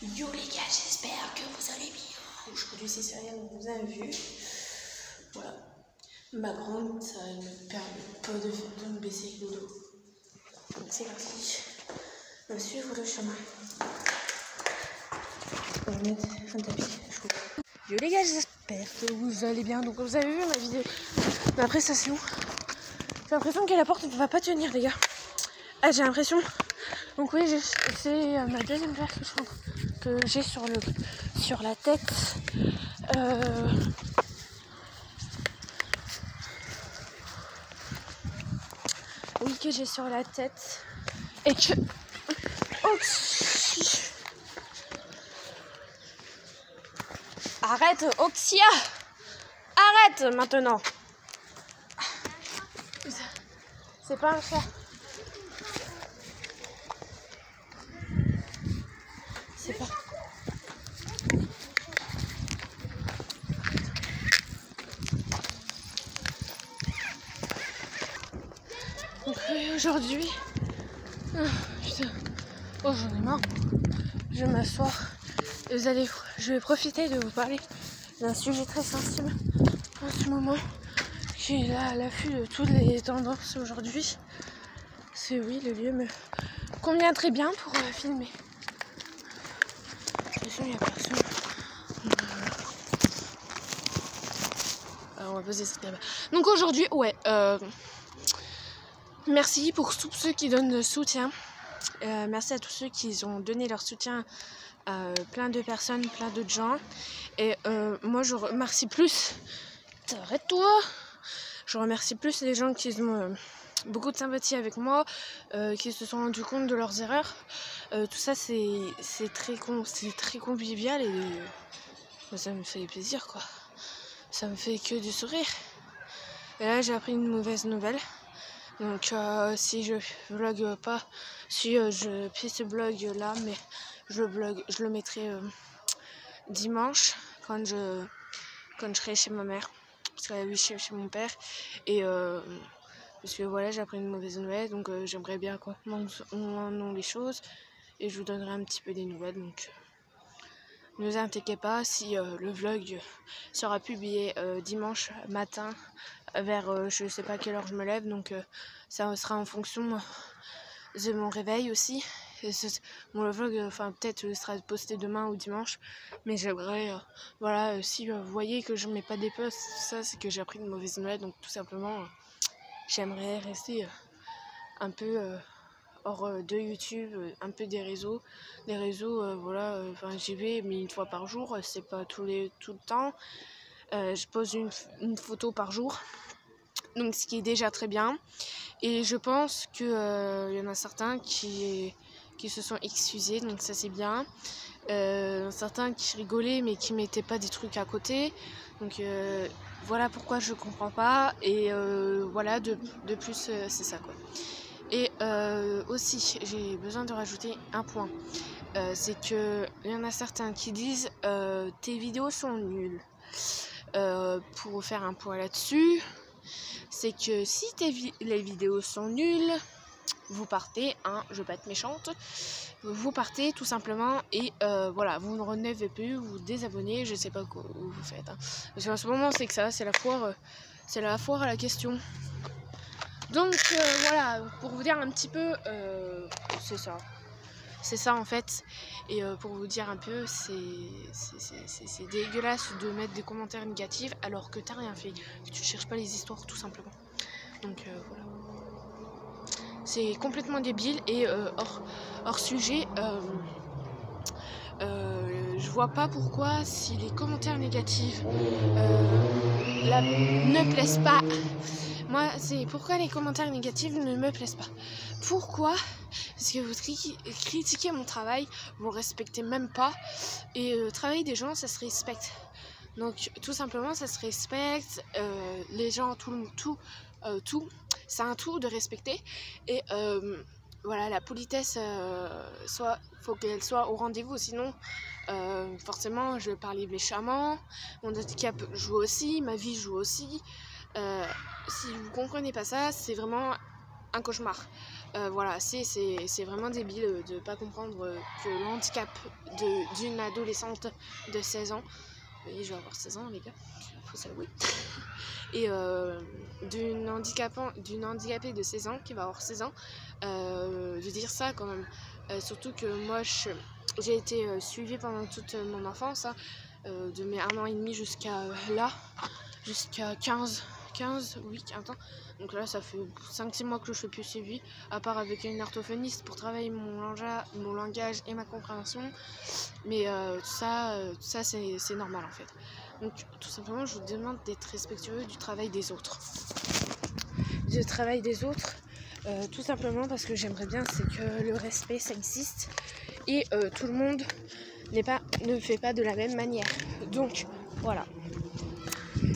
Yo les gars, j'espère que vous allez bien. Aujourd'hui c'est Cyril, vous avez vu. Voilà. Ma grande, ça ne me permet pas de me baisser le dos. Donc c'est parti. On va suivre le chemin. On va mettre un tapis chaud. Yo les gars, j'espère que vous allez bien. Donc vous avez vu ma vidéo, ma prestation. J'ai l'impression que la porte ne va pas tenir les gars. Ah j'ai l'impression. Donc oui, c'est ma deuxième verre que j'ai sur la tête. Oui, que j'ai sur la tête. Et que... Oh, arrête, Oxia! Arrête maintenant! C'est pas un chat. C'est pas... Donc aujourd'hui... putain. Oh j'en ai marre. Je vais m'asseoir. Je vais profiter de vous parler d'un sujet très sensible en ce moment, qui est là à l'affût de toutes les tendances aujourd'hui. C'est oui, le lieu me convient très bien pour filmer. De toute façon, il n'y a personne. Alors, on va poser ça là-bas. Donc aujourd'hui, ouais, merci pour tous ceux qui donnent le soutien. Merci à tous ceux qui ont donné leur soutien à plein de personnes, plein d'autres gens. Et moi, je remercie plus... Arrête-toi! Je remercie plus les gens qui ont beaucoup de sympathie avec moi, qui se sont rendus compte de leurs erreurs. Tout ça, c'est très convivial et ça me fait plaisir, quoi. Ça me fait que du sourire. Et là, j'ai appris une mauvaise nouvelle. Donc, si je vlogue pas, si je fais ce vlog là, mais je le mettrai dimanche quand je serai chez ma mère. Parce que oui, chez mon père. Et parce que voilà, j'ai appris une mauvaise nouvelle. Donc, j'aimerais bien comment en ont les choses. Et je vous donnerai un petit peu des nouvelles. Donc, ne vous inquiétez pas si le vlog sera publié dimanche matin vers je sais pas quelle heure je me lève, donc ça sera en fonction de mon réveil aussi. Mon vlog peut-être sera posté demain ou dimanche, mais j'aimerais voilà, si vous voyez que je mets pas des posts, ça c'est que j'ai appris une mauvaise nouvelle, donc tout simplement j'aimerais rester un peu hors de YouTube, un peu des réseaux. Voilà, j'y vais mais une fois par jour, c'est pas tout le temps. Je pose une photo par jour, donc ce qui est déjà très bien. Et je pense que y en a certains qui se sont excusés, donc ça c'est bien. Certains qui rigolaient mais qui mettaient pas des trucs à côté, donc voilà pourquoi je comprends pas. Et voilà, de plus c'est ça quoi. Et aussi j'ai besoin de rajouter un point, c'est que il y en a certains qui disent tes vidéos sont nulles. Pour faire un point là-dessus, c'est que si les vidéos sont nulles, vous partez, je vais pas être méchante, vous partez tout simplement et voilà, vous ne renouvelez plus, vous désabonnez, je sais pas quoi vous faites. Parce qu'en ce moment c'est que ça, c'est la foire à la question. Donc voilà, pour vous dire un petit peu, c'est ça en fait. Et pour vous dire un peu, c'est dégueulasse de mettre des commentaires négatifs alors que t'as rien fait, que tu cherches pas les histoires tout simplement. Donc voilà. C'est complètement débile et hors sujet. Je vois pas pourquoi, si les commentaires négatifs ne plaisent pas. Moi, c'est pourquoi les commentaires négatifs ne me plaisent pas. Pourquoi? Parce que vous critiquez mon travail, vous le respectez même pas. Et le travail des gens, ça se respecte. Donc, tout simplement, ça se respecte. Les gens, tout. C'est un tout de respecter. Et voilà, la politesse, faut qu'elle soit au rendez-vous. Sinon, forcément, je vais parler méchamment. Mon handicap joue aussi, ma vie joue aussi. Si vous comprenez pas ça, c'est vraiment un cauchemar. Voilà, c'est vraiment débile de ne pas comprendre que le handicap d'une adolescente de 16 ans, vous voyez, je vais avoir 16 ans les gars, faut s'avouer, et d'une handicapée de 16 ans qui va avoir 16 ans, de dire ça quand même. Surtout que moi j'ai été suivie pendant toute mon enfance, hein, de mes 1 an et demi jusqu'à là, jusqu'à 15 ans. Donc là ça fait 5-6 mois que je ne fais plus suivi, à part avec une orthophoniste pour travailler mon langage et ma compréhension. Mais tout ça c'est normal en fait. Donc tout simplement je vous demande d'être respectueux du travail des autres. Tout simplement parce que j'aimerais bien c'est que le respect ça existe et tout le monde ne fait pas de la même manière. Donc voilà.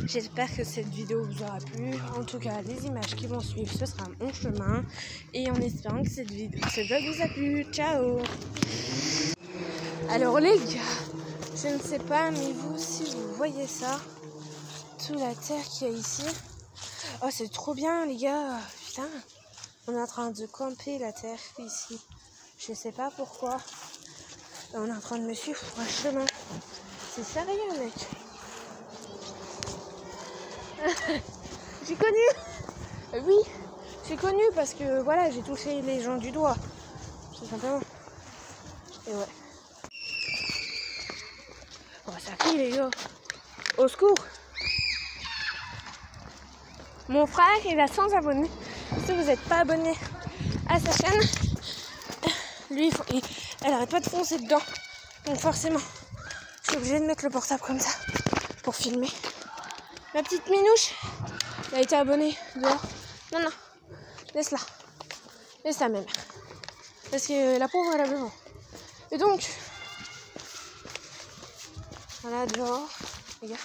J'espère que cette vidéo vous aura plu. En tout cas, les images qui vont suivre, ce sera mon chemin. Et en espérant que cette vlog vous a plu. Ciao! Alors les gars, je ne sais pas, mais vous, si vous voyez ça, toute la terre qu'il y a ici. Oh, c'est trop bien les gars. Putain, on est en train de camper la terre ici. Je sais pas pourquoi. On est en train de me suivre pour un chemin. C'est sérieux mec. J'ai connu. Oui, j'ai connu parce que voilà, j'ai touché les gens du doigt. Tout simplement. Et ouais. Oh, ça crie les gars. Au secours. Mon frère, il a 100 abonnés. Si vous n'êtes pas abonné à sa chaîne, lui, elle arrête pas de foncer dedans. Donc forcément, je suis obligée de mettre le portable comme ça pour filmer. Ma petite minouche, elle a été abonnée dehors. Non, laisse-la. Laisse-la même. Parce que la pauvre, elle a besoin. Et donc, voilà, dehors, les gars,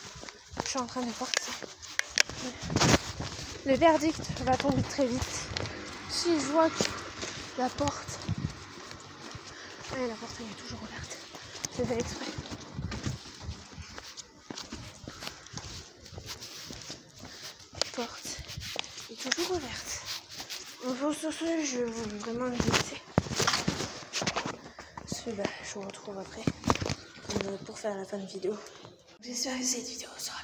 je suis en train de partir. Le verdict va tomber très vite. Si je vois que la porte... Ouais, la porte, elle est toujours ouverte. C'est fait exprès. La porte est toujours ouverte. Donc sur ce, je vous demande de laisser. Je vous retrouve après pour faire la fin de vidéo. J'espère que cette vidéo sera